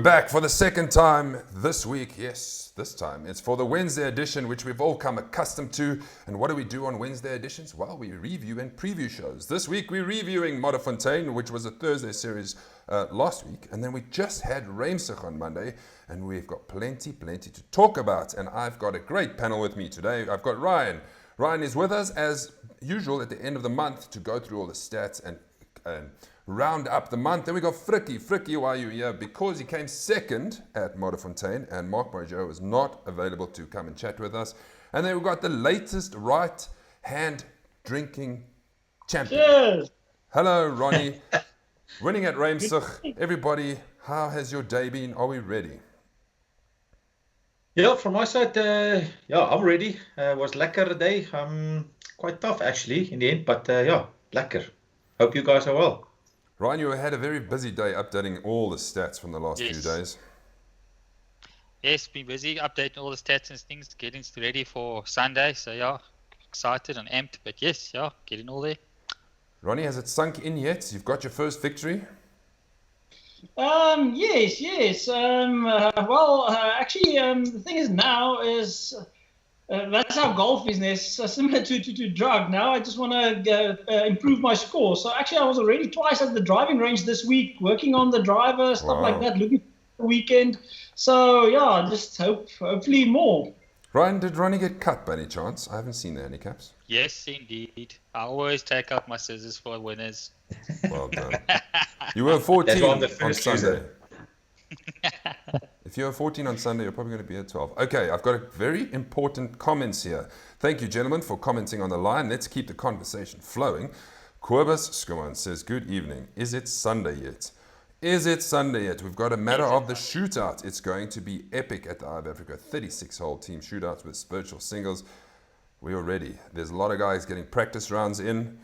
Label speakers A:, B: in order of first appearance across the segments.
A: back for the second time this week. Yes, this time it's for the Wednesday edition, which we've all come accustomed to. And what do we do on Wednesday editions? Well, we review and preview shows. This week we're reviewing Modderfontein, which was a Thursday series last week. And then we just had Ruimsig on Monday. And we've got plenty to talk about. And I've got a great panel with me today. I've got Ryan. Ryan is with us as usual at the end of the month to go through all the stats and round up the month. Then we got Frikkie. Frikkie, why are you here? Because he came second at Modderfontein and Mark Bojo was not available to come and chat with us. And then we've got the latest right hand drinking champion.
B: Cheers.
A: Hello, Ronnie. Winning at Ruimsig. Everybody, how has your day been? Are we ready?
C: Yeah, from my side, I'm ready. Was lekker day. Quite tough actually in the end, but lekker. Hope you guys are well.
A: Ryan, you had a very busy day updating all the stats from the last few days.
B: Yes, been busy updating all the stats and things, getting ready for Sunday. So yeah, excited and amped, but yes, getting all there.
A: Ronnie, has it sunk in yet? You've got your first victory?
D: Yes. Actually, the thing is now is that's how golf is similar to drug. Now I just want to improve my score. So actually, I was already twice at the driving range this week, working on the driver, stuff like that, looking for the weekend. So yeah, just hopefully more.
A: Ryan, did Ronnie get cut by any chance? I haven't seen the handicaps.
B: Yes, indeed. I always take out my scissors for winners.
A: Well done. You were 14 on Sunday. If you're 14 on Sunday, you're probably going to be at 12. Okay, I've got a very important comments here. Thank you, gentlemen, for commenting on the line. Let's keep the conversation flowing. Kobus Skuman says, good evening. Is it Sunday yet? Is it Sunday yet? We've got a matter of the shootout. It's going to be epic at the Eye of Africa 36-hole team shootouts with virtual singles. We are ready. There's a lot of guys getting practice rounds in.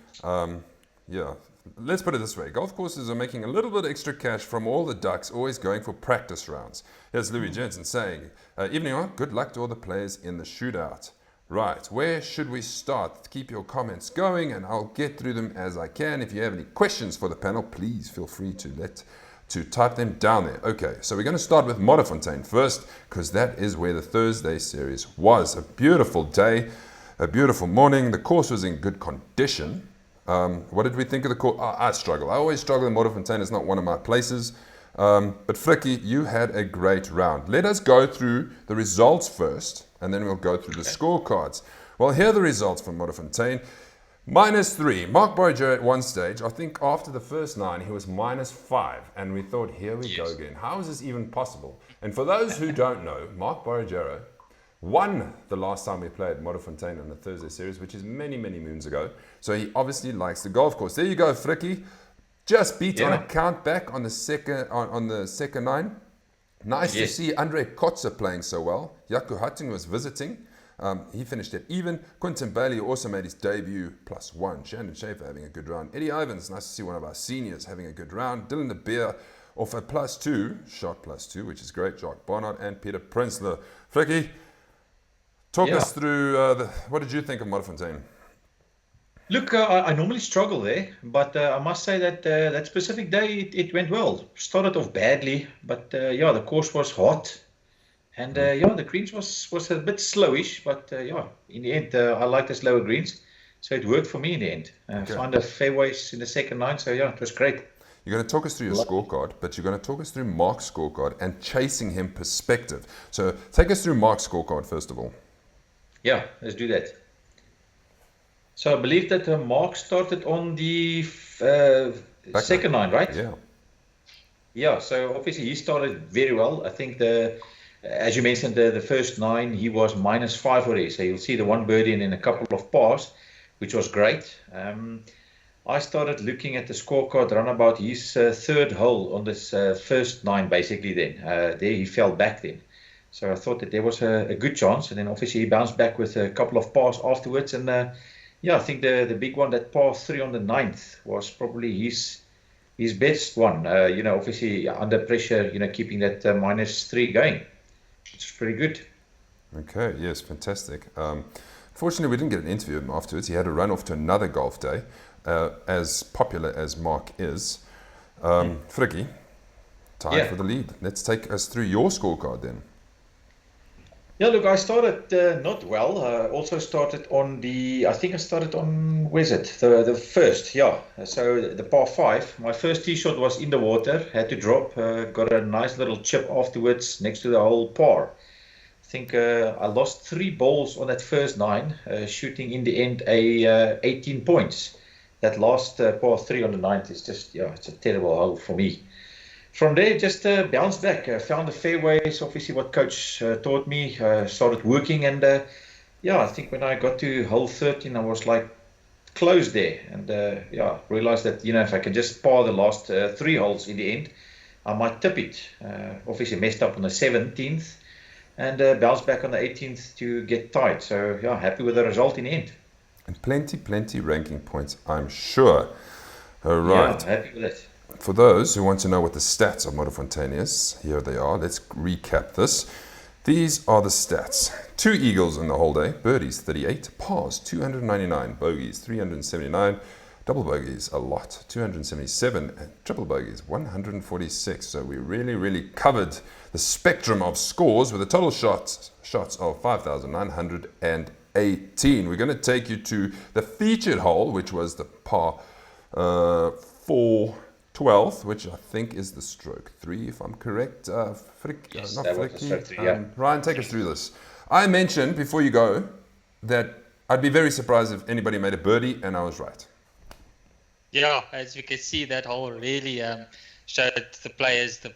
A: Let's put it this way. Golf courses are making a little bit extra cash from all the ducks, always going for practice rounds. Here's Louis Jensen saying, evening on, good luck to all the players in the shootout. Right, where should we start? Keep your comments going and I'll get through them as I can. If you have any questions for the panel, please feel free to type them down there. Okay, so we're going to start with Modderfontein first, because that is where the Thursday series was. A beautiful day, a beautiful morning. The course was in good condition. What did we think of the course? I struggle. I always struggle in Modderfontein. It's not one of my places. But Frikkie, you had a great round. Let us go through the results first, and then we'll go through the scorecards. Well, here are the results from Modderfontein. -3. Mark Bojo at one stage, I think after the first 9, he was -5. And we thought, here we go again. How is this even possible? And for those who don't know, Mark Bojo won the last time we played Modderfontein on the Thursday series, which is many moons ago. So he obviously likes the golf course. There you go, Frikkie. Just beat on a count back on the second 9. Nice to see Andre Kotze playing so well. Jaco Hutting was visiting. He finished it even. Quinton Bailey also made his debut +1. Shannon Schaefer having a good round. Eddie Ivins, nice to see one of our seniors having a good round. Dylan de Beer off a +2, shot +2, which is great. Jacques Barnard and Peter Prinsloo. Frikkie, talk us through, what did you think of Modderfontein?
C: Look, I normally struggle there, but I must say that that specific day it went well. Started off badly, but the course was hot. And the greens was a bit slowish, but in the end, I like the slower greens. So it worked for me in the end. Found the fairways in the second 9, so it was great.
A: You're going to talk us through your scorecard, but you're going to talk us through Mark's scorecard and chasing him perspective. So take us through Mark's scorecard first of all.
C: Yeah, let's do that. So I believe that Mark started on the second 9, right?
A: Yeah.
C: Yeah, so obviously he started very well. I think as you mentioned, the first 9, he was -5 already. So you'll see the one birdie and then a couple of pars, which was great. I started looking at the scorecard around about his third hole on this first 9, basically then. There he fell back then. So I thought that there was a good chance. And then obviously he bounced back with a couple of pars afterwards. And I think the big one, that par 3 on the 9th, was probably his best one. Obviously under pressure, keeping that -3 going. It's pretty good.
A: Okay, yes, fantastic. Fortunately, we didn't get an interview with him afterwards. He had to run off to another golf day, as popular as Mark is. Frikkie, tied for the lead. Let's take us through your scorecard then.
C: Yeah, look, I started not well. Also started on I think I started on, where's it? The first, yeah. So the par 5. My first tee shot was in the water, had to drop, got a nice little chip afterwards next to the whole par. I think I lost 3 balls on that first 9, shooting in the end 18 points. That last par 3 on the 9th is just, it's a terrible hole for me. From there, just bounced back, found the fairways, obviously what coach taught me, started working, and I think when I got to hole 13, I was like close there, and realized that, if I can just par the last 3 holes in the end, I might tip it. Obviously messed up on the 17th, and bounced back on the 18th to get tied. So happy with the result in the end.
A: And plenty ranking points, I'm sure. All right.
C: Yeah, happy with it.
A: For those who want to know what the stats of Modderfontein is, here they are. Let's recap this. These are the stats. 2 eagles in the whole day, birdies 38, pars 299, bogeys 379, double bogeys a lot, 277, and triple bogeys 146. So we really covered the spectrum of scores with a total shots of 5,918. We're going to take you to the featured hole, which was the par 4 12th, which I think is the stroke 3, if I'm correct.
C: Yes, that was the stroke 3, yeah.
A: Ryan, take us through this. I mentioned before you go that I'd be very surprised if anybody made a birdie, and I was right.
B: Yeah, as you can see, that hole really showed the players that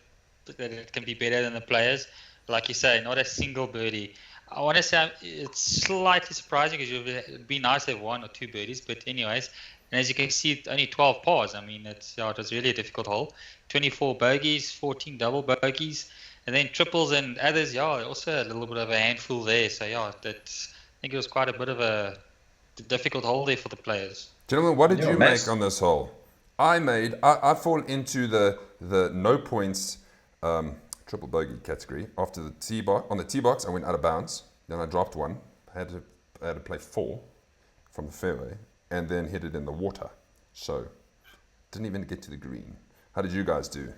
B: it can be better than the players. Like you say, not a single birdie. I want to say it's slightly surprising because it would be nice to have 1 or 2 birdies, but anyways. And as you can see, only 12 pars. I mean, it was really a difficult hole. 24 bogeys, 14 double bogeys, and then triples and others. Also a little bit of a handful there. So I think it was quite a bit of a difficult hole there for the players.
A: Gentlemen, what did you make on this hole? I fall into the no points triple bogey category. After the tee box, on the tee box, I went out of bounds. Then I dropped 1. I had to play 4 from the fairway, and then hit it in the water. So, didn't even get to the green. How did you guys do?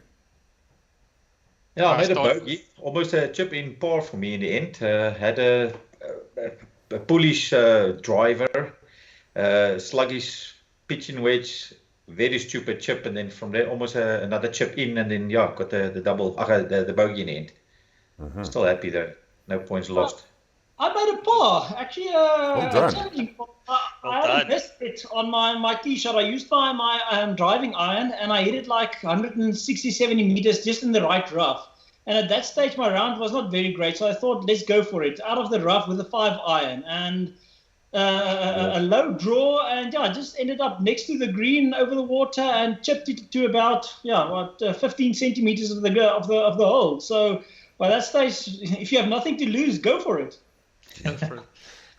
C: Yeah, I made a bogey, almost a chip in par for me in the end. Had a bullish driver, sluggish pitching wedge, very stupid chip, and then from there almost another chip in, and then got the double, the bogey in the end. Mm-hmm. Still happy though, no points lost.
D: I made a par, actually.
A: Well done.
D: I had a missed it on my tee shot. I used my driving iron, and I hit it like 160, 70 meters just in the right rough. And at that stage, my round was not very great, so I thought, let's go for it. Out of the rough with a 5 iron, and a low draw, and I just ended up next to the green over the water and chipped it to about 15 centimeters of the hole. So by that stage, if you have nothing to lose, go for it.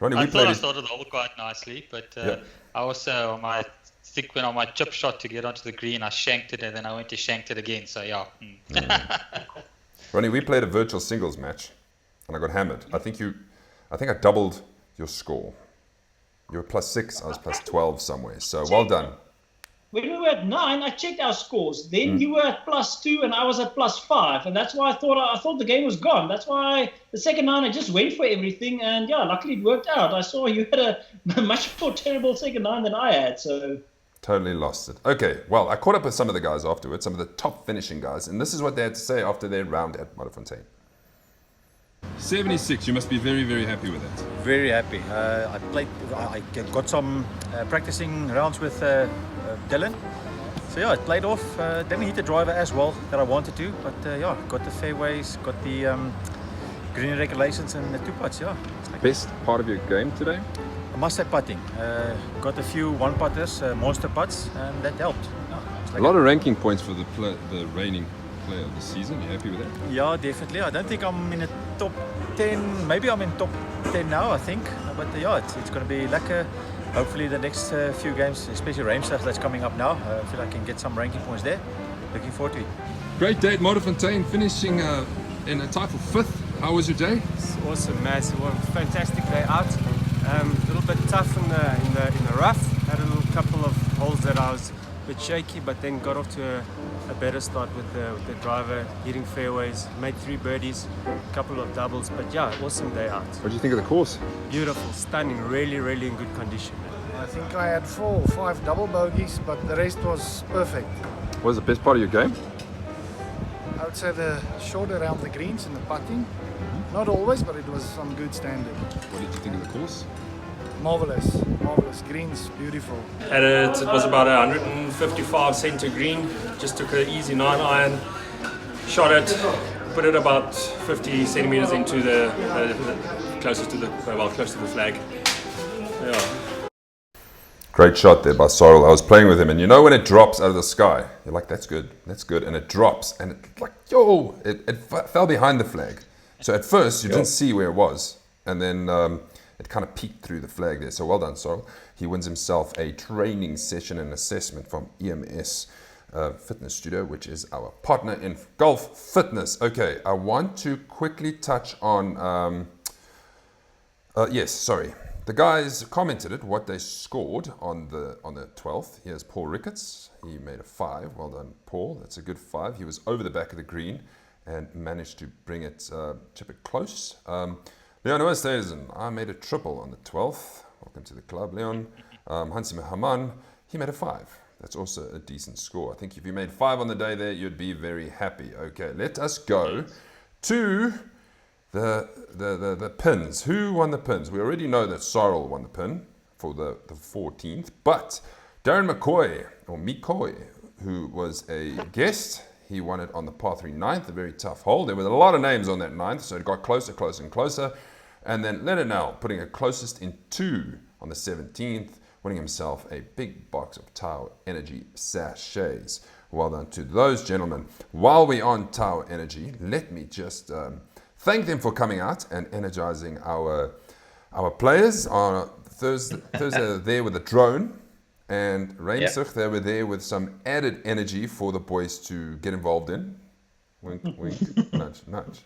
A: Ronnie,
B: I thought I started the hole quite nicely, but I also on my chip shot to get onto the green, I shanked it, and then I went to shanked it again. So
A: Ronnie, we played a virtual singles match, and I got hammered. I think I doubled your score. You were +6, I was +12 somewhere. So well done.
D: When we were at 9, I checked our scores. Then you were at +2 and I was at +5, and that's why I thought the game was gone. That's why the second 9 I just went for everything, and luckily it worked out. I saw you had a much more terrible second 9 than I had, so
A: totally lost it. Okay, well, I caught up with some of the guys afterwards, some of the top finishing guys, and this is what they had to say after their round at Modderfontein. 76, you must be very, very happy with that.
E: Very happy. I got some practicing rounds with Dylan. So it played off. Didn't hit the driver as well that I wanted to, but got the fairways, got the green regulations and the 2 putts.
A: Best part of your game today?
E: I must say putting. Got a few 1-putters, monster putts, and that helped.
A: A lot of ranking points for the reigning player of the season. You happy with that?
E: Yeah, definitely. I don't think I'm in the top 10. Maybe I'm in top 10 now, I think. But it's going to be lekker. Hopefully the next few games, especially Ruimsig that's coming up now, I feel I can get some ranking points there. Looking forward to it.
A: Great day at Modderfontein, finishing in a tie for 5th. How was your day?
F: It's awesome, man. It was a fantastic day out. A little bit tough in the rough. Had a little couple of holes that I was a bit shaky, but then got off to a a better start with the driver, hitting fairways, made 3 birdies, a couple of doubles, but yeah, awesome day out.
A: What do you think of the course?
F: Beautiful, stunning, really, really in good condition.
G: I think I had 4 or 5 double bogeys, but the rest was perfect.
A: What was the best part of your game?
G: I would say the short around the greens and the putting. Not always, but it was some good standard.
A: What did you think of the course?
G: Marvelous, marvelous. Greens, beautiful.
H: It was about 155 center green. Just took an easy 9-iron, shot it, put it about 50 centimeters into the closest to the close to the flag. Yeah.
A: Great shot there by Sorrel. I was playing with him, and you know when it drops out of the sky, you're like, that's good, and it drops, and it like, it fell behind the flag. So at first you didn't see where it was, and then it kind of peeked through the flag there. So well done, Sorrel. He wins himself a training session and assessment from EMS Fitness Studio, which is our partner in golf fitness. Okay, I want to quickly touch on, the guys commented it, what they scored on the 12th. Here's Paul Ricketts. He made a 5. Well done, Paul. That's a good 5. He was over the back of the green and managed to bring it, chip it close. Leon Oosthuizen, I made a triple on the 12th. Welcome to the club, Leon. Hansi Mahaman, he made a 5. That's also a decent score. I think if you made 5 on the day there, you'd be very happy. Okay, let us go to the pins. Who won the pins? We already know that Sorrel won the pin for the 14th, but Darren McCoy, who was a guest, he won it on the par 3 9th, a very tough hole. There were a lot of names on that 9th, so it got closer and closer. And then Leonard Nell putting it closest in 2 on the 17th, winning himself a big box of Tower Energy sachets. Well done to those gentlemen. While we're on Tower Energy, let me just thank them for coming out and energizing our players. On Thursday they were there with a drone. And Ruimsig, they were there with some added energy for the boys to get involved in. Wink, wink, nudge, nudge.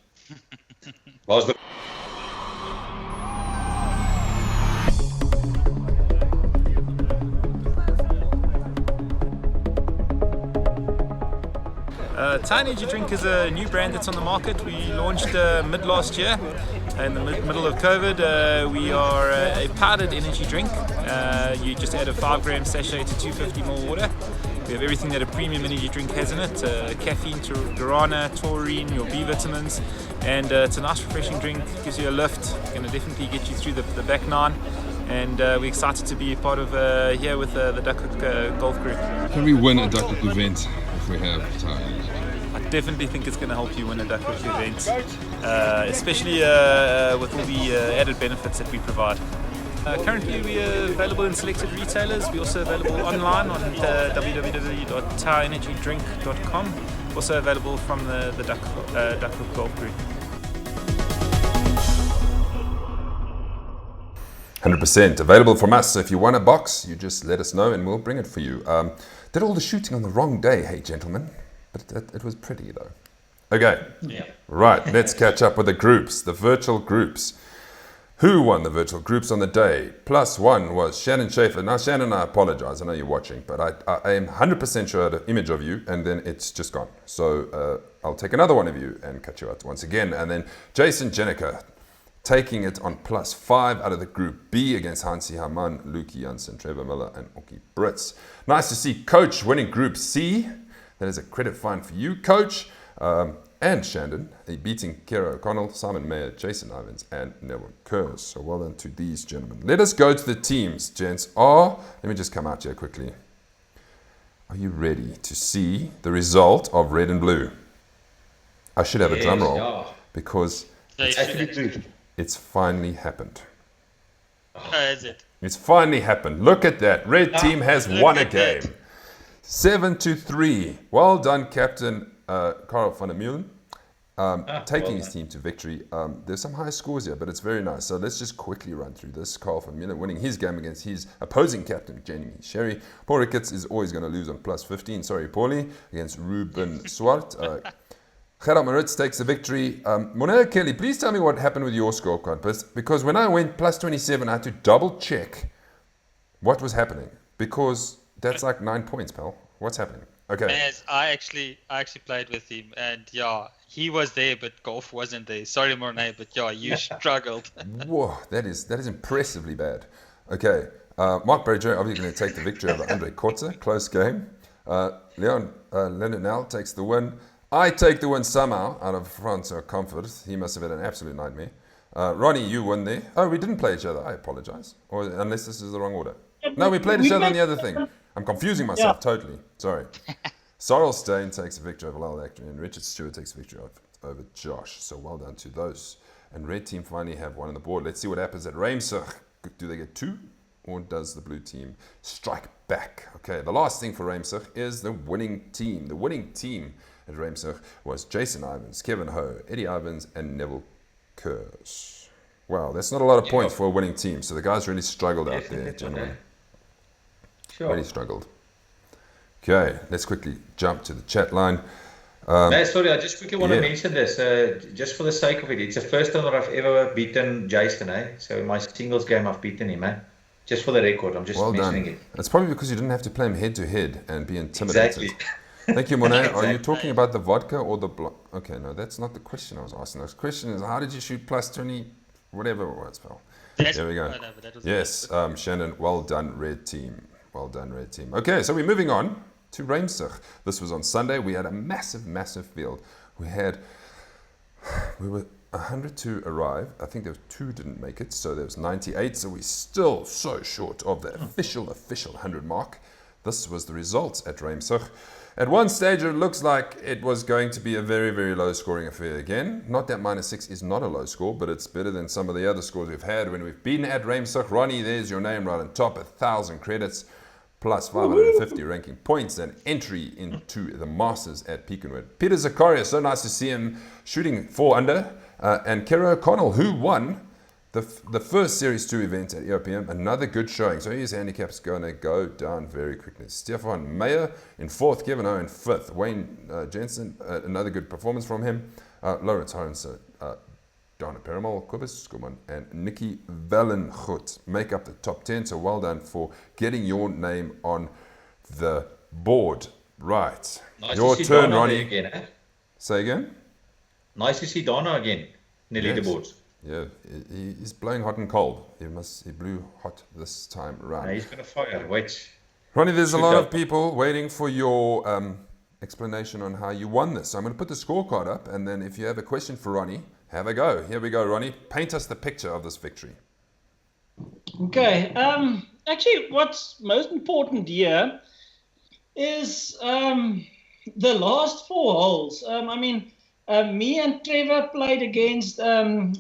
E: Tower Energy Drink is a new brand that's on the market. We launched mid last year in the middle of COVID. We are a powdered energy drink. You just add a 5 gram sachet to 250 ml water. We have everything that a premium energy drink has in it. Caffeine, guarana, taurine, your B vitamins, and it's a nice refreshing drink. Gives you a lift. Going to definitely get you through the back 9. And we're excited to be a part of here with the Duckhook golf group.
A: Can we win a Duckhook event if we have Tower Energy?
E: I definitely think it's going to help you win a Duckhook event, especially with all the added benefits that we provide. Currently we are available in selected retailers. We're also available online on www.towerenergydrink.com. Also available from the Duckhook Golf Group.
A: 100% available from us. So if you want a box, you just let us know and we'll bring it for you. Did all the shooting on the wrong day, hey gentlemen, but it was pretty though. Okay, right, let's catch up with the groups, the virtual groups. Who won the virtual groups on the day? +1 was Shannon Schaefer. Now Shannon, I apologize, I know you're watching, but I am 100% sure I had an image of you and then it's just gone. So I'll take another one of you and cut you out once again. And then Jason Jenica, taking it on +5 out of the Group B against Hansi Haman, Luki Janssen, Trevor Miller, and Oki Brits. Nice to see Coach winning Group C. That is a credit fine for you, Coach. And Shandon, beating Kira O'Connell, Simon Mayer, Jason Ivins, and Neville Kurz. So well done to these gentlemen. Let us go to the teams, gents. Let me just come out here quickly. Are you ready to see the result of red and blue? I should have a drum roll because it's finally happened.
B: Is it?
A: It's finally happened. Look at that. Red team has won a game. 7-3. Well done, Captain Carl van der Meulen. Taking his team to victory. There's some high scores here, but it's very nice. So let's just quickly run through this. Carl van der Meulen winning his game against his opposing captain, Jamie Sherry. Paul Ricketts is always going to lose on +15. Sorry, Paulie, against Ruben Swart. Gerard Maritz takes the victory. Monel Kelly, please tell me what happened with your scorecard. Because when I went +27, I had to double check what was happening. Because that's like 9 points, pal. What's happening? Okay.
B: As I actually played with him, and yeah, he was there, but golf wasn't there. Sorry, Mornay, but yeah, you struggled.
A: Whoa, that is impressively bad. Okay, Mark Berger obviously going to take the victory over Andre Korte. Close game. Leon Lenonel takes the win. I take the win somehow out of Francois Comfort. He must have had an absolute nightmare. Ronnie, you won there. Oh, we didn't play each other. I apologize. Or unless this is the wrong order. No, we played each other on the other thing. I'm confusing myself totally. Sorry. Sorrel Stain takes a victory over Lyle Acton, and Richard Stewart takes a victory over Josh. So well done to those. And red team finally have one on the board. Let's see what happens at Ruimsig. Do they get two? Or does the blue team strike back? Okay, the last thing for Ruimsig is the winning team. The winning team at Ruimsig was Jason Ivans, Kevin Ho, Eddie Ivans, and Neville Kurz. Wow, that's not a lot of points for a winning team. So the guys really struggled out there, gentlemen.
C: Sure.
A: Really struggled. Okay, let's quickly jump to the chat line.
C: Sorry, I just quickly want to mention this, just for the sake of it. It's the first time that I've ever beaten Jason, So in my singles game, I've beaten him, Just for the record, I'm just mentioning it.
A: It's probably because you didn't have to play him head to head and be intimidated.
C: Exactly.
A: Thank you, Monet. Are you talking about the vodka or the block? Okay, no, that's not the question I was asking. The question is, how did you shoot plus 20, whatever it was, Phil? There we go. Yes, Shannon, well done, red team. Well done, red team. Okay, so we're moving on to Ruimsig. This was on Sunday. We had a massive, massive field. We were 100 to arrive. I think there was 2 didn't make it, so there was 98. So we're still so short of the official 100 mark. This was the results at Ruimsig. At one stage, it looks like it was going to be a very, very low scoring affair again. Not that -6 is not a low score, but it's better than some of the other scores we've had when we've been at Ruimsig. Ronnie, there's your name right on top, 1,000 credits, plus 550 ranking points and entry into the Masters at Peakenwood. Peter Zakaria, so nice to see him shooting 4 under. And Kero O'Connell, who won the first Series 2 event at EOPM, another good showing. So his handicap's going to go down very quickly. Stefan Meyer in 4th, Kevin O in 5th. Wayne Jensen, another good performance from him. Lawrence Horense, Donna Perimal, Kobus Skuman, and Nikki Vellengoed make up the top 10. So well done for getting your name on the board. Right.
C: Nice
A: your
C: to see
A: turn,
C: Donna
A: Ronnie.
C: Again,
A: Say again?
C: Nice to see Donna again in the leaderboards.
A: Yeah, he's blowing hot and cold. He blew hot this time around.
C: He's going to fire. Wait.
A: Ronnie, there's a lot of people waiting for your explanation on how you won this. So I'm going to put the scorecard up, and then if you have a question for Ronnie, have a go. Here we go, Ronnie. Paint us the picture of this victory.
D: Okay. Actually, what's most important here is the last 4 holes. Me and Trevor played against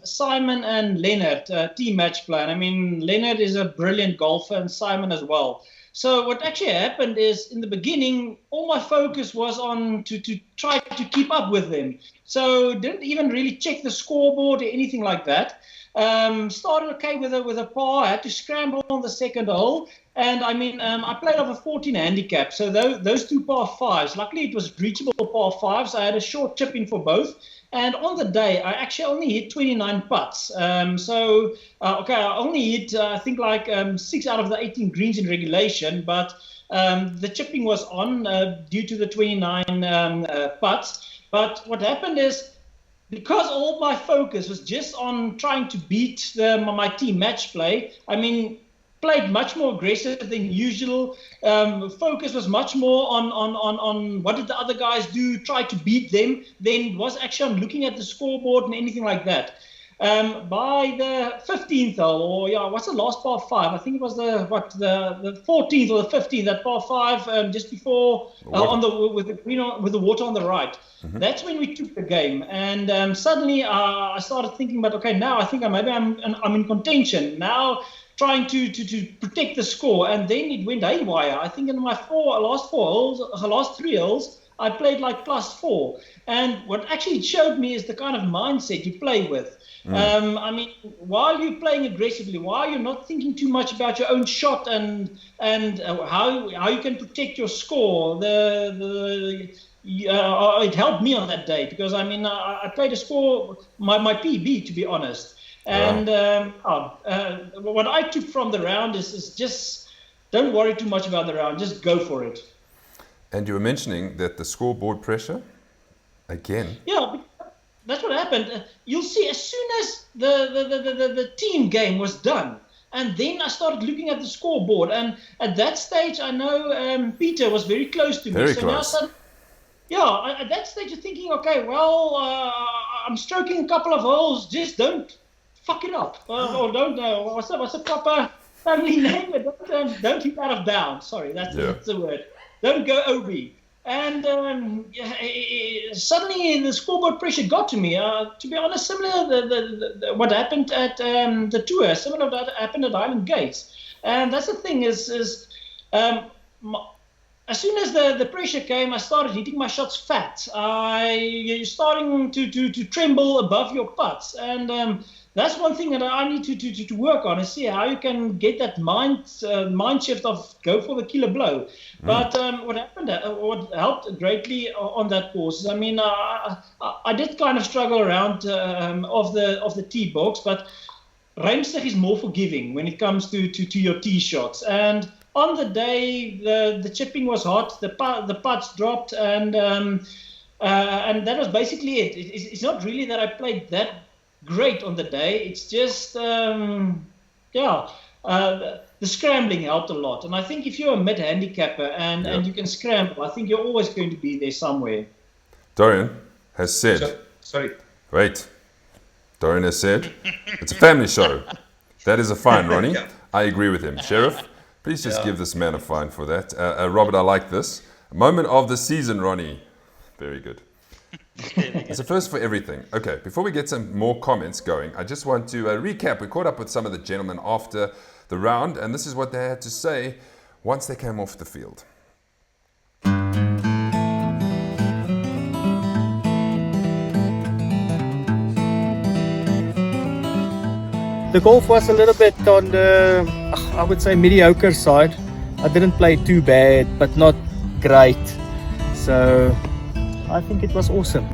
D: Simon and Leonard, team match play. Leonard is a brilliant golfer and Simon as well. So what actually happened is in the beginning, all my focus was on to try to keep up with them. So didn't even really check the scoreboard or anything like that. Started okay with a par. I had to scramble on the second hole. And I played off a 14 handicap. So those 2 par 5s, luckily it was reachable par 5s. I had a short chip in for both. And on the day, I actually only hit 29 putts. I only hit, I think, 6 out of the 18 greens in regulation. But the chipping was on due to the 29 putts. But what happened is, because all my focus was just on trying to beat my team match play, played much more aggressive than usual. Focus was much more on what did the other guys do, try to beat them, than was actually on looking at the scoreboard and anything like that. By the 15th hole, what's the last par 5? I think it was the 14th or the 15th, that par 5 just before with the water on the right. Mm-hmm. That's when we took the game, and suddenly I started thinking, but okay, now I think maybe I'm in contention now, trying to protect the score, and then it went haywire. I think in my last 3 holes, I played +4, and what actually showed me is the kind of mindset you play with. While you're playing aggressively, while you're not thinking too much about your own shot and how you can protect your score, it helped me on that day, because I played a score, my PB, to be honest. And what I took from the round is just don't worry too much about the round, just go for it.
A: And you were mentioning that the scoreboard pressure, again.
D: Yeah, that's what happened. You'll see as soon as the team game was done, and then I started looking at the scoreboard, and at that stage I know Peter was very close to me.
A: Very
D: so
A: close.
D: Now, at that stage you're thinking, okay, well, I'm stroking a couple of holes, just don't fuck it up, or don't what's a proper family name? Don't hit out of bounds. Sorry, that's the word. Don't go OB. And suddenly the scoreboard pressure got to me. To be honest, similar to what happened at the tour, similar to what happened at Island Gates. And that's the thing is as soon as the pressure came, I started hitting my shots fat. You're starting to tremble above your putts. And that's one thing that I need to work on, is see how you can get that mind shift of go for the killer blow. But what helped greatly on that course is, I mean, I did kind of struggle around of the tee box, but Ruimsig is more forgiving when it comes to your tee shots. And on the day, the chipping was hot, the putts dropped, and that was basically it. It's not really that I played that great on the day. It's just the scrambling helped a lot. And I think if you're a mid-handicapper and you can scramble, I think you're always going to be there somewhere.
A: Dorian has said...
C: Sorry.
A: Wait. Dorian has said, it's a family show. That is a fine, Ronnie. I agree with him. Sheriff, please just give this man a fine for that. Robert, I like this. Moment of the season, Ronnie. Very good. It's a first for everything. Okay, before we get some more comments going, I just want to recap. We caught up with some of the gentlemen after the round, and this is what they had to say once they came off the field.
I: The golf was a little bit on the, I would say, mediocre side. I didn't play too bad, but not great. So I think it was awesome.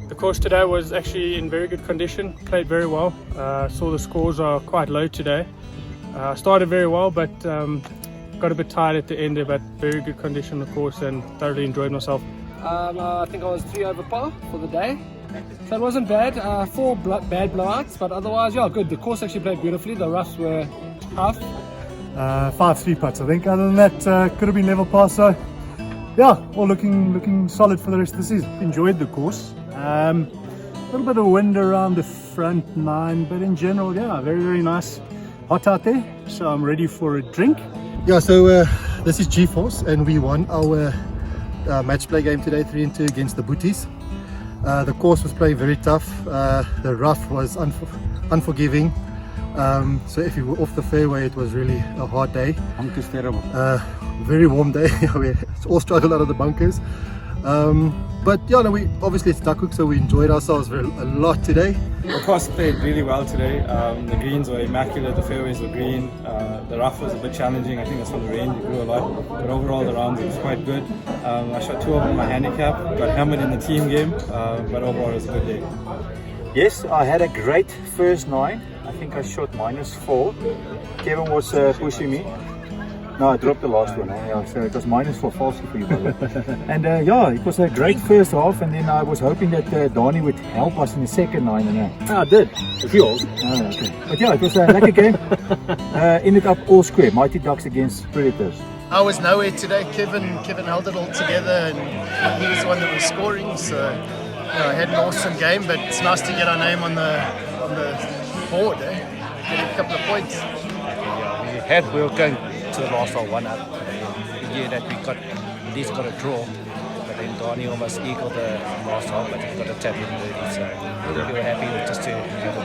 F: The course today was actually in very good condition, played very well. Saw the scores are quite low today. Started very well, but got a bit tired at the end there, but very good condition of course, and thoroughly enjoyed myself.
J: I think I was 3 over par for the day. So it wasn't bad, 4 bad blowouts, but otherwise, yeah, good. The course actually played beautifully, the roughs were tough.
K: 5 3-putts, I think. Other than that, could have been level par, so yeah, all looking solid for the rest of the season. Enjoyed the course. A little bit of wind around the front 9, but in general, yeah, very, very nice. Hot out there, so I'm ready for a drink.
L: Yeah, so this is G-Force, and we won our match play game today, 3-2 against the Booties. The course was playing very tough. The rough was unforgiving. So if you were off the fairway, it was really a hard day.
I: Bunkers terrible.
L: Very warm day. We all struggled out of the bunkers. But yeah, no, obviously it's Duckhook, so we enjoyed ourselves a lot today.
M: The course played really well today. The greens were immaculate, the fairways were green. The rough was a bit challenging. I think that's from the rain, it grew a lot. But overall the round was quite good. I shot 2 over my handicap, got hammered in the team game, but overall it was a good day.
E: Yes, I had a great first 9. I think I shot -4. Kevin was pushing me. No, I dropped the last one. Yeah, so it was -4 falsely for you, brother. And yeah, it was a great first half, and then I was hoping that Donnie would help us in the second 9, and I did. A few holes. Okay. But yeah, it was a lekker game. Ended up all square. Mighty Ducks against Predators.
G: I was nowhere today. Kevin held it all together, and he was the one that was scoring. So I had an awesome game, but it's nice to get our name on the board. Get a couple of points.
N: Yeah, we were going to the last hole 1 up. We knew that we at least got a draw, but then Donnie almost equaled the last hole, but he got a tap in birdie, so we were happy just to have a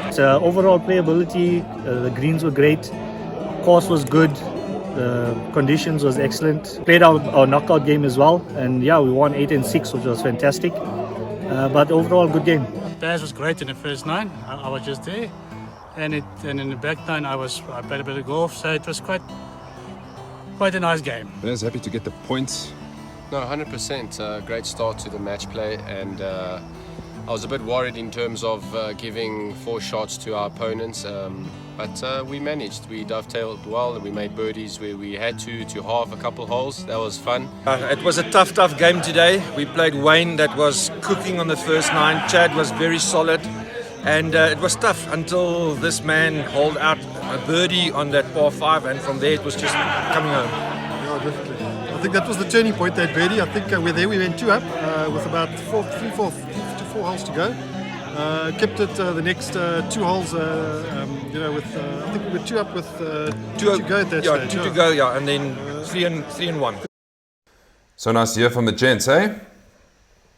N: draw.
I: So overall playability, the greens were great, course was good, the conditions was excellent. Played our knockout game as well, and yeah, we won 8 and 6, which was fantastic. But overall, good game.
O: Baz was great in the first 9. I was just there, and in the back 9 I played a bit of golf, so it was quite a nice game.
A: Baz happy to get the points.
P: No, 100%. Great start to the match play, and I was a bit worried in terms of giving 4 shots to our opponents, but we managed. We dovetailed well. We made birdies where we had to halve a couple holes. That was fun.
Q: It was a tough game today. We played Wayne that was cooking on the first 9. Chad was very solid. And it was tough until this man hauled out a birdie on that par 5, and from there it was just coming home.
L: Yeah, definitely. I think that was the turning point, that birdie. I think we went 2 up with about 4 holes to go. Kept it the next 2 holes, I think we were 2 up with 2 to go at that stage.
Q: 2 to go, yeah, and then 3 and 1.
A: So nice to hear from the gents, eh?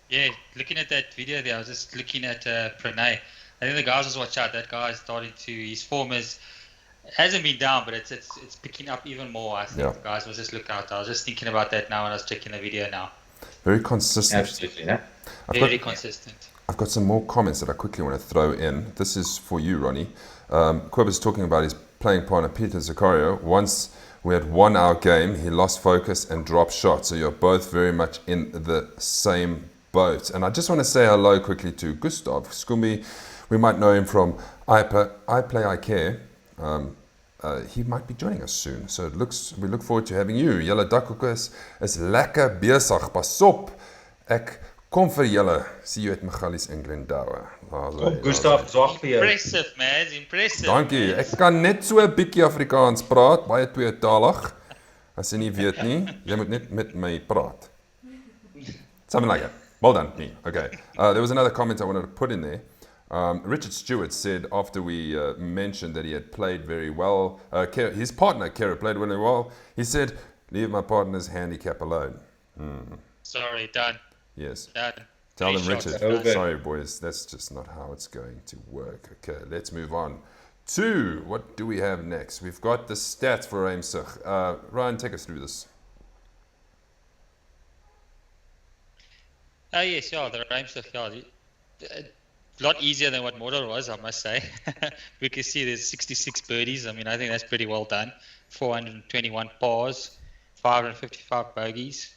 B: Yeah, looking at that video there, I was just looking at Pranay. I think the guys just watch out. That guy is starting to, his form hasn't been down, but it's picking up even more. I think the guys will just look out. I was just thinking about that now when I was checking the video now.
A: Very consistent.
C: Absolutely, yeah.
B: Very consistent.
A: I've got some more comments that I quickly want to throw in. This is for you, Ronnie. Quibber's talking about his playing partner, Peter Zaccario. Once we had won our game, he lost focus and dropped shots. So you're both very much in the same boat. And I just want to say hello quickly to Gustav Skumbi. We might know him from I Play, I Care. He might be joining us soon. So we look forward to having you. Julle Duckhook is lekker besig. Pas op. Ek kom vir julle. See you at Michali's in Glendower.
C: Gustav, sorg vir jou.
B: Impressive, man. Impressive.
A: Dankie. Ek kan net so 'n bietjie Afrikaans praat, baie tweetalig. As jy nie weet nie, jy moet net met my praat. Something like that. Well done, me. Okay. There was another comment I wanted to put in there. Richard Stewart said after we mentioned that he had played very well, his partner, Kera, played really well. He said, leave my partner's handicap alone.
B: Sorry, done.
A: Yes.
B: Done.
A: Tell them,
B: 3
A: Richard.
B: shots.
A: Sorry, boys. That's just not how it's going to work. Okay, let's move on to what do we have next? We've got the stats for Ruimsig. Ryan, take us through this.
B: Yes, yeah, the Ruimsig, a lot easier than what Modder was, I must say. We can see there's 66 birdies. I mean, I think that's pretty well done. 421 pars, 555 bogeys.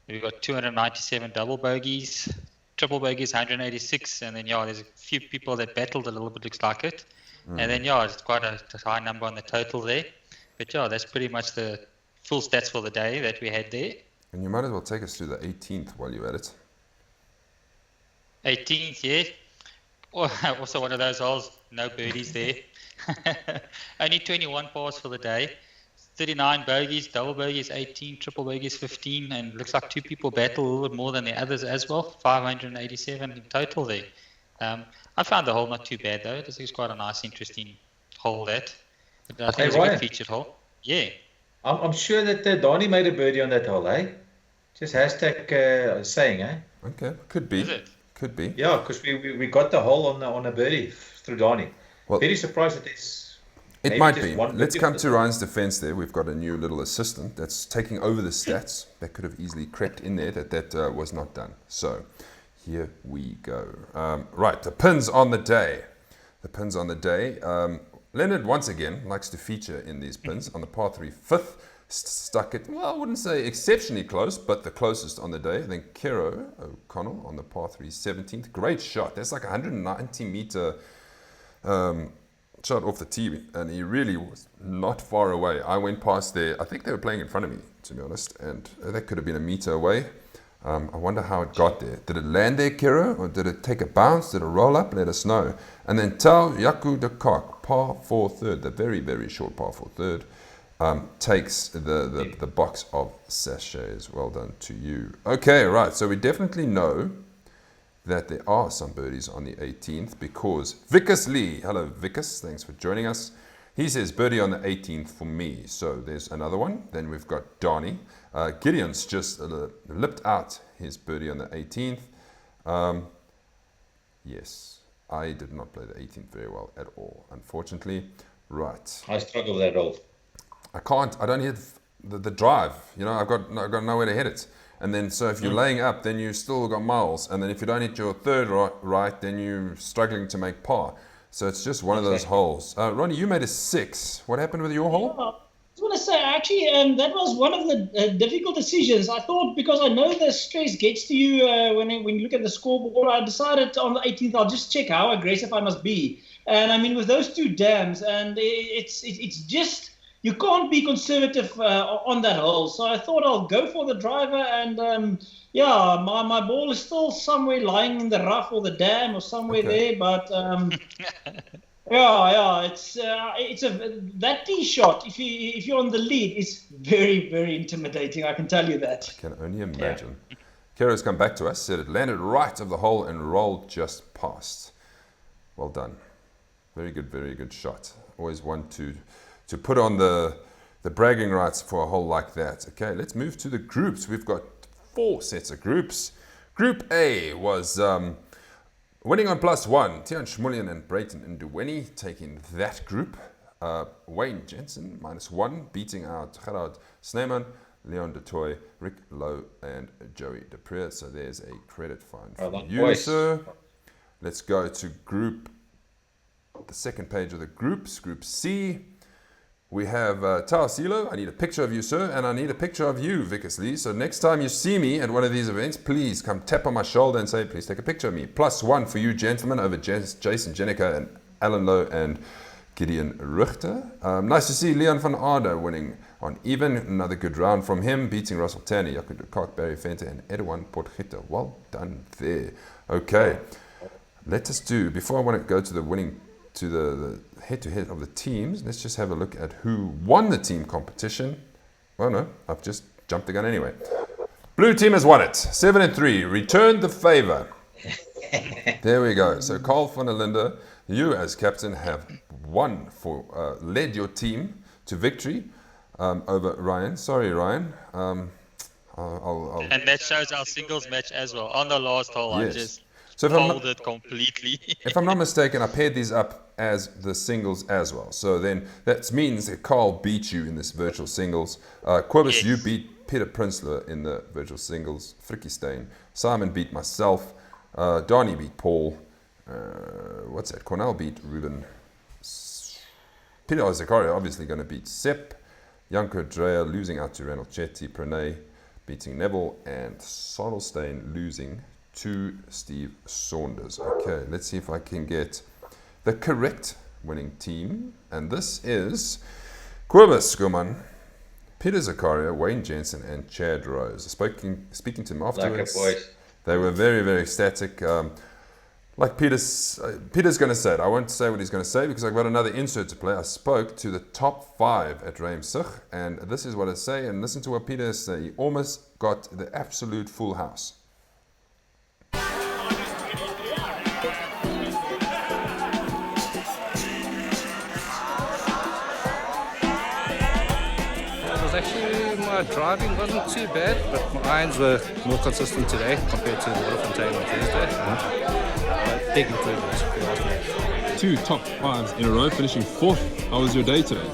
B: We've got 297 double bogeys, triple bogeys 186, and then there's a few people that battled a little bit, looks like it. And then it's quite a high number on the total there. But that's pretty much the full stats for the day that we had there.
A: And you might as well take us through the 18th while you're at it.
B: 18th, yeah. Also one of those holes, no birdies there. Only 21 pars for the day. 39 bogeys, double bogeys 18, triple bogeys 15, and looks like 2 people battle a little bit more than the others as well. 587 in total there. I found the hole not too bad though. This is quite a nice, interesting hole that. I think it's a good featured hole. Yeah.
C: I'm sure that Donnie made a birdie on that hole, eh? Just hashtag saying, eh?
A: Okay, could be.
B: Is it?
A: Could be.
C: Yeah, because we got the hole on a birdie through Donnie.
A: Well,
C: very surprised that it's.
A: It might be. Let's come to Ryan's defense there. We've got a new little assistant that's taking over the stats. That could have easily crept in there. That was not done. So here we go. Right, the pins on the day. The pins on the day. Leonard, once again, likes to feature in these pins. On the par 3 fifth, stuck it, well, I wouldn't say exceptionally close, but the closest on the day. Then Kero O'Connell on the par 3 17th. Great shot. That's like a 190 meter shot off the tee, and he really was not far away. I went past there. I think they were playing in front of me, to be honest, and that could have been a meter away. I wonder how it got there. Did it land there, Kero, or did it take a bounce? Did it roll up? Let us know. And then Tau Yaku Duckhook, par 4 third, the very, very short par 4 third, takes the box of sachets. Well done to you. Okay, right, so we definitely know that there are some birdies on the 18th because Vickers Lee, hello Vickers, thanks for joining us. He says birdie on the 18th for me. So there's another one. Then we've got Donnie. Gideon's just lipped out his birdie on the 18th. Yes, I did not play the 18th very well at all, unfortunately. Right.
C: I struggle with that hole.
A: I don't hit the drive. I've got nowhere to hit it. And then, so if you're laying up, then you still got miles. And then if you don't hit your third right, then you're struggling to make par. So it's just one of those holes. Ronnie, you made a 6. What happened with your hole?
D: I want to say, actually, that was one of the difficult decisions. I thought, because I know the stress gets to you when you look at the scoreboard, I decided on the 18th I'll just check how aggressive I must be. And I mean, with those two dams, and it's just, you can't be conservative on that hole. So I thought I'll go for the driver, and my ball is still somewhere lying in the rough or the dam or somewhere there, but. It's that tee shot. If you're on the lead, is very, very intimidating. I can tell you that.
A: I can only imagine. Kero's come back to us, said it landed right of the hole and rolled just past. Well done. Very good shot. Always want to put on the bragging rights for a hole like that. Okay, let's move to the groups. We've got 4 sets of groups. Group A was winning on +1, Tian Schmullian and Brayton Nduweni taking that group. Wayne Jensen -1, beating out Gerard Sneeman, Leon de Toy, Rick Lowe, and Joey de Preer. So there's a credit fine for you, sir. Let's go to the second page of the groups, Group C. We have Tao Silo. I need a picture of you, sir, and I need a picture of you, Vickers Lee. So next time you see me at one of these events, please come tap on my shoulder and say, please take a picture of me. +1 for you, gentlemen, over Jason Jenica and Alan Lowe and Gideon Richter. Nice to see Leon van Aarde winning on even. Another good round from him, beating Russell Tanner, Jaco de Kok, Barry Venter, and Edouard Potgieter. Well done there. Okay, let us do, before I want to go to the winning, to the head-to-head of the teams, let's just have a look at who won the team competition. Oh no, I've just jumped the gun anyway. Blue team has won it, 7-3, returned the favor. There we go. So Carl van der Linde, you as captain have won led your team to victory over Ryan. Sorry, Ryan.
B: And that shows our singles match as well. On the last hole,
A: yes.
B: I just
A: so
B: folded completely.
A: If I'm not mistaken, I paired these up as the singles as well. So then that means that Carl beat you in this virtual singles. Quibus, you beat Peter Prinsloo in the virtual singles. Frikkie Steyn. Simon beat myself. Donnie beat Paul. What's that? Cornell beat Ruben. Peter Zakaria obviously going to beat Sepp. Janko Dreyer losing out to Reynold Chetty. Pranay beating Neville. And Sodelstein losing to Steve Saunders. Okay, let's see if I can get the correct winning team. And this is Quibus Skuman, Peter Zakaria, Wayne Jensen, and Chad Rose. Speaking to them afterwards, they were very, very ecstatic. Like Peter's going to say it. I won't say what he's going to say because I've got another insert to play. I spoke to the top 5 at Ruimsig, and this is what I say. And listen to what Peter said. He almost got the absolute full house.
N: My driving wasn't too bad, but my irons were more consistent today compared to Modderfontein on Thursday. Big improvements.
A: 2 top 5s in a row, finishing 4th. How was your day today?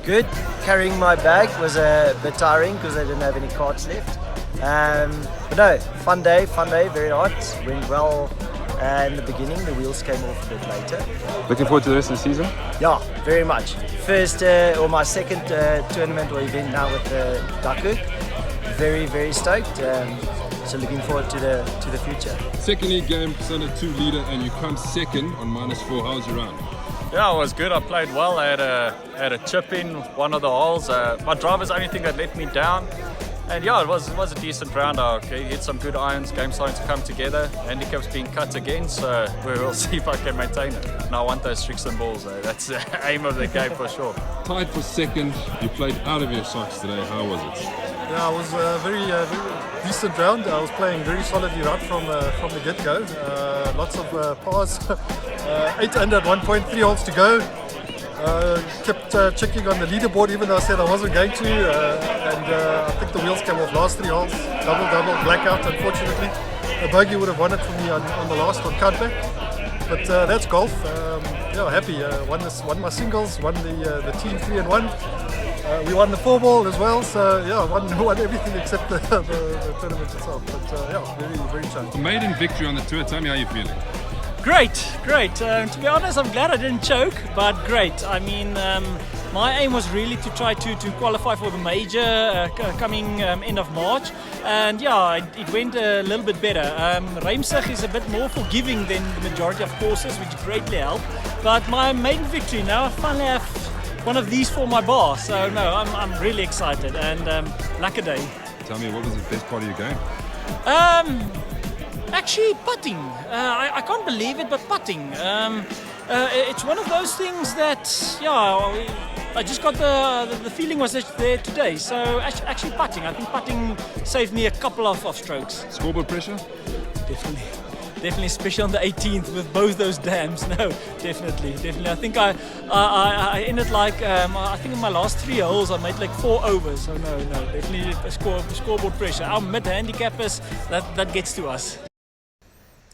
R: Good. Carrying my bag was a bit tiring because I didn't have any carts left. But no, fun day, very hot. Went well in the beginning. The wheels came off a bit later.
A: Looking forward to the rest of the season?
R: Yeah, very much. First or my second tournament or event now with Duckhook. Very, very stoked. So looking forward to the future.
A: Second league game, Sunday 2 leader, and you come second on -4. How's your round?
E: Yeah, it was good. I played well. I had a chip in one of the holes. My driver's the only thing that let me down. And yeah, it was a decent round. I hit some good irons, game starting to come together. Handicap's being cut again, so we'll see if I can maintain it. And I want those Strixon balls, though. That's the aim of the game for sure.
A: Tied for second, you played out of your socks today. How was it?
L: Yeah, it was a very decent round. I was playing very solidly right from the get-go. Lots of pars, 8 under at 1.3 holes to go. Kept checking on the leaderboard even though I said I wasn't going to, and I think the wheels came off last 3 holes. Double, blackout unfortunately. A bogey would have won it for me on the last on countback. But that's golf. Yeah, happy. Won my singles, won the team 3-1. We won the 4-ball as well, so yeah, won everything except the tournament itself. But yeah, very challenging.
A: A maiden victory on the tour. Tell me how you're feeling.
S: Great. To be honest, I'm glad I didn't choke, but great. I mean, my aim was really to try to qualify for the major coming end of March, and yeah, it went a little bit better. Ruimsig is a bit more forgiving than the majority of courses, which greatly helped. But my main victory now, I finally have one of these for my bar, so no, I'm really excited, and lucky day.
A: Tell me, what was the best part of your game?
S: Actually, putting. I can't believe it, but putting. It's one of those things that, yeah, I just got the feeling was there today. So actually putting. I think putting saved me a couple of strokes.
A: Scoreboard pressure?
S: Definitely, especially on the 18th with both those dams. No, definitely. I think I ended like I think in my last 3 holes I made like 4 overs. So no, definitely scoreboard pressure. Our mid handicappers, that gets to us.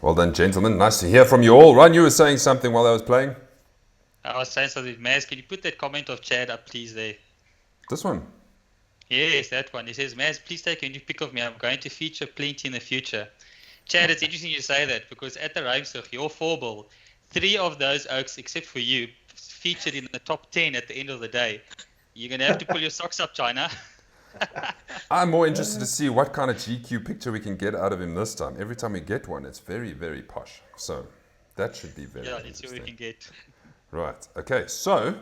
A: Well done, gentlemen. Nice to hear from you all. Ron, you were saying something while I was playing?
B: I was saying something. Maz, can you put that comment of Chad up, please, there?
A: This one?
B: Yes, that one. He says, Maz, please take a new pic of me. I'm going to feature plenty in the future. Chad, it's interesting you say that because at the Ruimsig, your 4-ball, 3 of those oaks, except for you, featured in the top 10 at the end of the day. You're going to have to pull your socks up, China.
A: I'm more interested to see what kind of GQ picture we can get out of him this time. Every time we get one, it's very, very posh. So that should be very
B: interesting. Yeah, let's see what we can get.
A: Right. Okay. So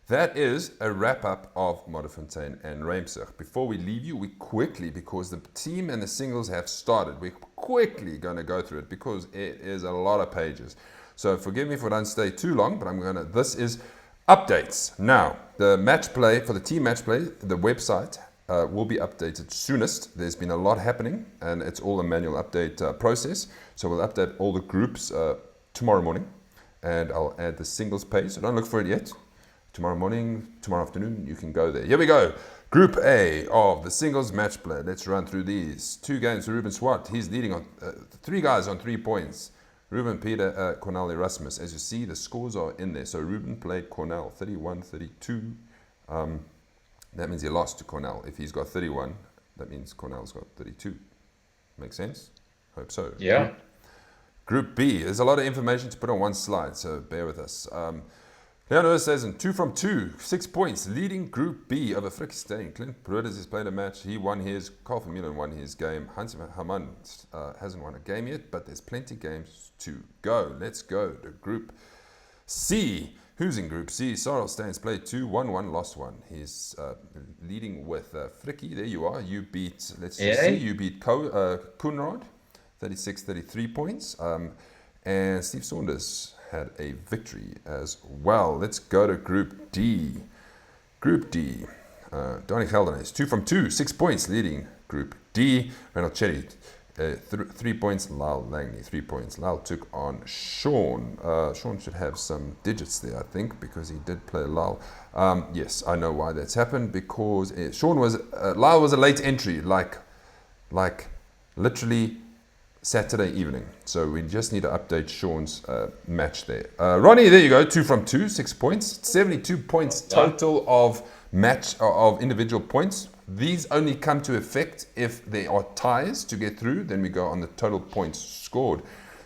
A: that is a wrap-up of Modderfontein and Ruimsig. Before we leave you, we quickly, because the team and the singles have started, we're quickly going to go through it because it is a lot of pages. So forgive me if I don't stay too long, but this is updates. Now, the match play, for the team match play, the website will be updated soonest. There's been a lot happening, and it's all a manual update process. So we'll update all the groups tomorrow morning, and I'll add the singles page. So don't look for it yet. Tomorrow morning, tomorrow afternoon, you can go there. Here we go. Group A of the singles match play. Let's run through these. 2 games for Ruben Swart. He's leading on 3 guys on 3 points. Ruben, Peter, Cornell, Erasmus. As you see, the scores are in there. So Ruben played Cornell 31-32. That means he lost to Cornell. If he's got 31, that means Cornell's got 32. Make sense? Hope so.
C: Yeah.
A: Group B. There's a lot of information to put on one slide, so bear with us. Leonard says, 2 from 2, 6 points, leading Group B over Frickstein. Clint Brothers has played a match. He won his. Carl Vermeulen won his game. Hans Hamann hasn't won a game yet, but there's plenty games to go. Let's go to Group C. Who's in Group C? Sarel Staines played 2, won 1, lost 1. He's leading with Frickie. There you are. You beat, let's see, you beat Koenraad, 36-33 points. And Steve Saunders had a victory as well. Let's go to Group D. Group D. Donnie Gelderhuis, 2 from 2, 6 points, leading Group D. Reynold Cherry, 3 points. Lyle Langley, 3 points. Lyle took on Sean. Sean should have some digits there, I think, because he did play Lyle. Yes, I know why that's happened, because Lyle was a late entry, like literally Saturday evening. So we just need to update Sean's match there. Ronnie, there you go, 2 from 2, 6 points. 72 points total of individual points. These only come to effect if there are ties to get through. Then we go on the total points scored.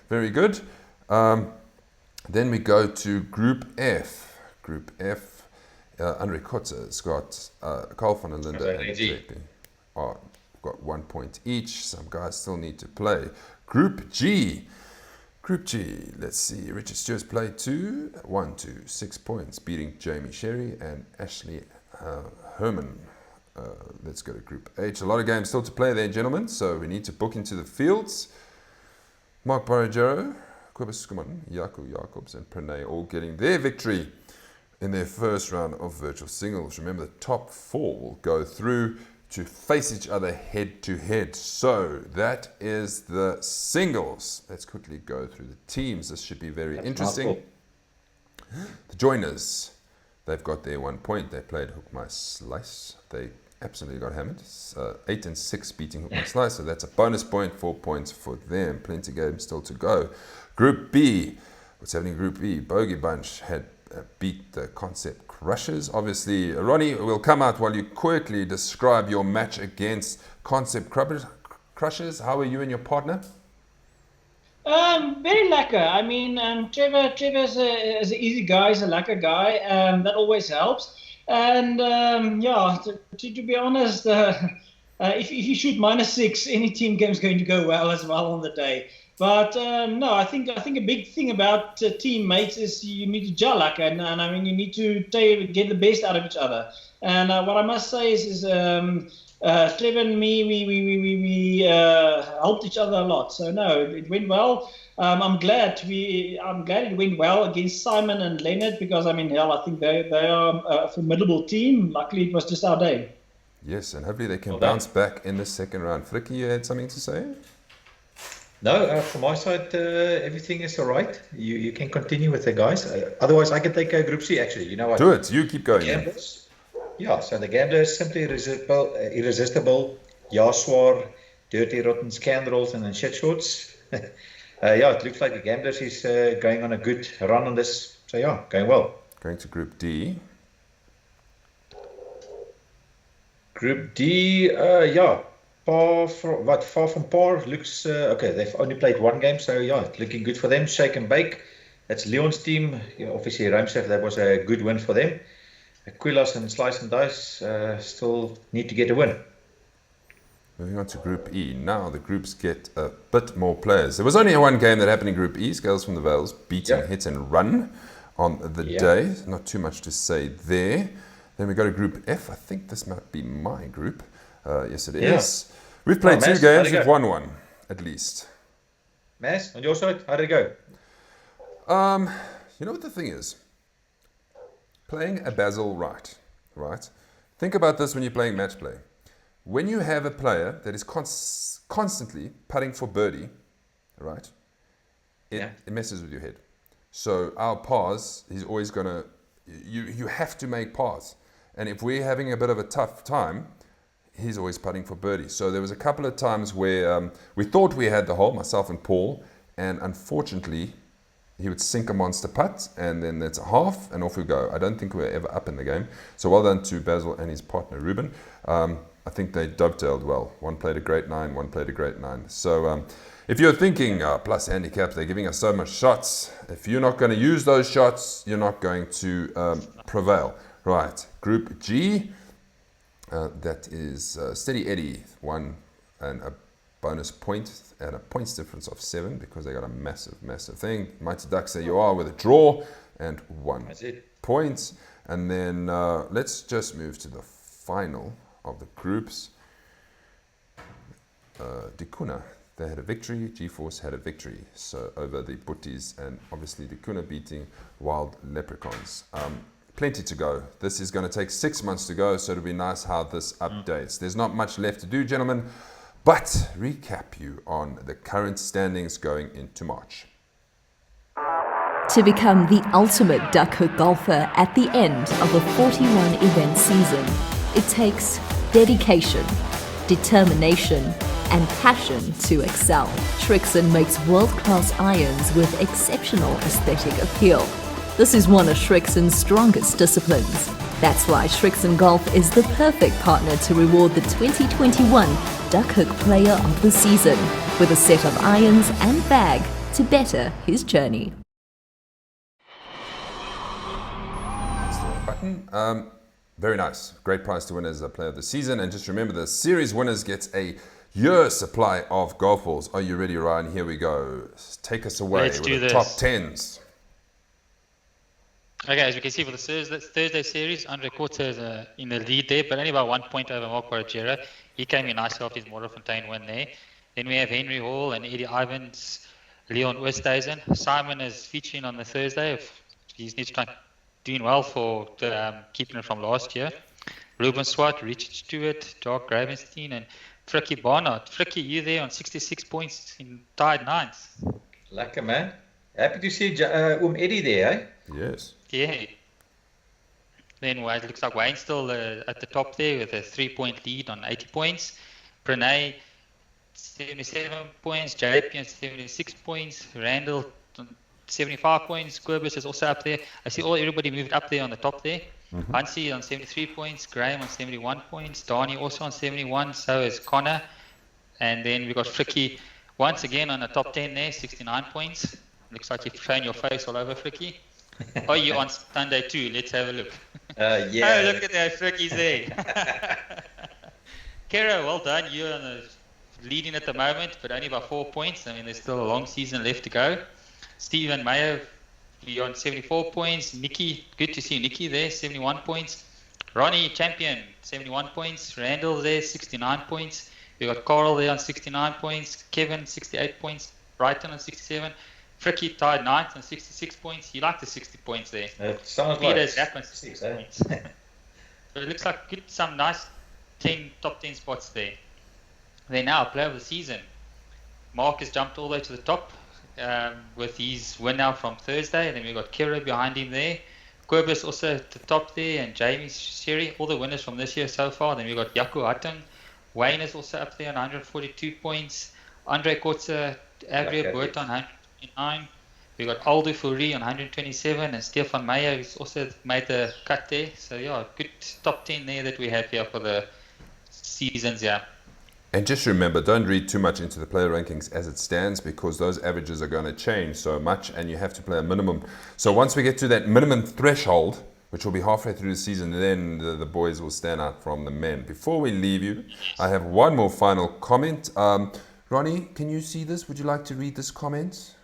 A: Very good. Then we go to Group F. Group F, Andre Kotze has got Carl van der Linde and Pepe. Got 1 point each. Some guys still need to play. Group G. Group G, let's see. Richard Stewart's played 2, 1, 2, 6 points, beating Jamie Sherry and Ashley Herman. Let's go to Group H. A lot of games still to play there, gentlemen, so we need to book into the fields. Mark Barragero, Kobus Skuman, Jaco Jacobs, and Pranay all getting their victory in their first round of virtual singles. Remember, the top 4 will go through to face each other head to head. So that is the singles. Let's quickly go through the teams. This should be very interesting. The joiners, they've got their 1 point. They played Hook My Slice. They absolutely got hammered. 8 and 6 beating Hook My Slice. So that's a bonus point, 4 points for them. Plenty of games still to go. Group B. What's happening in Group B? Bogey Bunch had beat the Concept Crushers. Obviously, Ronnie will come out while you quickly describe your match against Concept Crushers. How are you and your partner?
D: Very lekker. I mean, Trevor is an easy guy. He's a lekker guy. That always helps. And to be honest, if you shoot -6, any team game is going to go well as well on the day. But no, I think a big thing about teammates is you need to gel, and I mean you need to get the best out of each other. And what I must say is Trevor and me, we helped each other a lot. So no, it went well. I'm glad it went well against Simon and Leonard, because I mean, hell, I think they are a formidable team. Luckily, it was just our day.
A: Yes, and hopefully they can bounce back in the second round. Fricky, you had something to say?
C: No, from my side, everything is all right. You can continue with the guys. Otherwise, I can take Group C, actually. You know what?
A: Do it. You keep going.
C: Yeah, so the Gamblers, Simply Irresistible, Jaswar, Dirty Rotten Scoundrels, and then Shit Shorts. Yeah, it looks like the Gamblers is going on a good run on this. So yeah, going well.
A: Going to Group D.
C: Group D, yeah, far from par. Looks okay. They've only played one game, so yeah, it's looking good for them. Shake and bake. That's Leon's team. Yeah, obviously, Ruimsig, that was a good win for them. Quilas and Slice and Dice still need to get a win.
A: Moving on to Group E. Now the groups get a bit more players. There was only one game that happened in Group E. Scales from the Vales beating Hit and Run on the day. Not too much to say there. Then we go to Group F. I think this might be my group. Yes, it is. We've played 2 games. We've won 1, at least.
C: Mas, on your side, how did it go?
A: You know what the thing is? Playing a Basil right? Think about this when you're playing match play. When you have a player that is constantly putting for birdie, right? It messes with your head. So our pars, he's always going to, you have to make pars. And if we're having a bit of a tough time, he's always putting for birdie. So there was a couple of times where we thought we had the hole, myself and Paul, and unfortunately, he would sink a monster putt, and then that's a half, and off we go. I don't think we were ever up in the game. So well done to Basil and his partner, Ruben. I think they dovetailed well. One played a great 9, one played a great 9. So if you're thinking, plus handicaps, they're giving us so much shots. If you're not going to use those shots, you're not going to prevail. Right, Group G, that is Steady Eddie, 1 and a bonus point and a points difference of 7 because they got a massive thing. Mighty Ducks, there you are with a draw and 1 point. And then let's just move to the final of the groups. Dikuna, they had a victory. G-Force had a victory. So over the Butties, and obviously Dikuna beating Wild Leprechauns. Plenty to go. This is going to take 6 months to go, so it'll be nice how this updates. There's not much left to do, gentlemen, but recap you on the current standings going into March.
T: To become the ultimate Duckhook golfer at the end of a 41-event season, it takes dedication, determination, and passion to excel. Shrixon makes world-class irons with exceptional aesthetic appeal. This is one of Shrixon's strongest disciplines. That's why Shrixon Golf is the perfect partner to reward the 2021 Duckhook Player of the Season with a set of irons and bag to better his journey.
A: Button. Very nice. Great prize to win as a Player of the Season. And just remember, the series winners gets a year's supply of golf balls. Are you ready, Ryan? Here we go. Take us away with the top 10s.
B: Okay, as we can see for the Thursday series, Andre Korte is in the lead there, but only by 1 point over Mark Barragera. He came in nicely off his Modderfontein win there. Then we have Henry Hall and Eddie Ivans, Leon Oosthuizen. Simon is featuring on the Thursday. He's doing well for keeping it from last year. Ruben Swart, Richard Stewart, Dark Gravenstein, and Fricky Barnard. Fricky, you there on 66 points in tied 9th.
C: Lekker, man. Happy to see Eddie there, eh?
A: Yes.
B: Yeah. Then it looks like Wayne's still at the top there with a 3-point lead on 80 points. Pranay, 77 points. JP on 76 points. Randall on 75 points. Querbus is also up there. I see everybody moved up there on the top there. Hansi on 73 points. Graham on 71 points. Donnie also on 71. So is Connor. And then we got Fricky once again on the top 10 there, 69 points. Looks like you've shown your face all over, Fricky. Are you on Sunday too? Let's have a look.
C: Yeah.
B: Oh, look at that frickies there. Kara, well done. You're on the leading at the moment, but only by 4 points. I mean, there's still a long season left to go. Stephen Mayo, you're on 74 points. Nikki, good to see Nikki there, 71 points. Ronnie, champion, 71 points. Randall there, 69 points. We got Carl there on 69 points. Kevin, 68 points. Brighton on 67. Fricky tied 9th on 66 points. You like the 60 points there.
C: It sounds
B: Peter's
C: like
B: happens
C: 6,
B: 60 points. So it looks like some nice top 10 spots there. Then now, player of the season. Mark has jumped all the way to the top with his win now from Thursday. Then we've got Kira behind him there. Querbus also at the top there, and Jamie Sherry, all the winners from this year so far. Then we've got Yaku Hatton. Wayne is also up there on 142 points. Andre Kotze, Avria Burt on 129. We've got Aldo Fourie on 127, and Stefan Meyer has also made the cut there. So yeah, good top 10 there that we have here for the seasons, yeah.
A: And just remember, don't read too much into the player rankings as it stands, because those averages are going to change so much and you have to play a minimum. So once we get to that minimum threshold, which will be halfway through the season, then the boys will stand out from the men. Before we leave you, I have one more final comment. Ronnie, can you see this? Would you like to read this comment?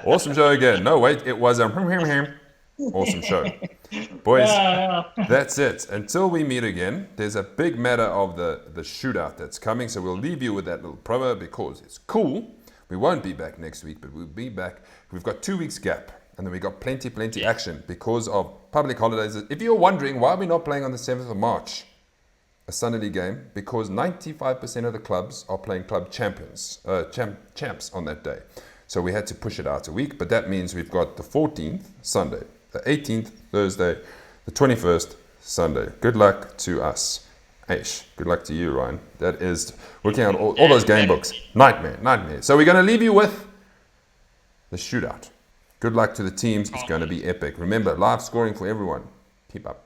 A: Awesome show again. No, wait, it was a awesome show. Boys, that's it. Until we meet again, there's a big matter of the shootout that's coming, so we'll leave you with that little promo because it's cool. We won't be back next week, but we'll be back. We've got 2 weeks gap, and then we've got plenty action because of public holidays. If you're wondering why we're not playing on the 7th of March, a Sunday league game, because 95% of the clubs are playing club champs on that day. So we had to push it out a week, but that means we've got the 14th, Sunday, the 18th, Thursday, the 21st, Sunday. Good luck to us. Aish, good luck to you, Ryan. That is working out all those game books. Nightmare. So we're going to leave you with the shootout. Good luck to the teams. It's going to be epic. Remember, live scoring for everyone. Keep up.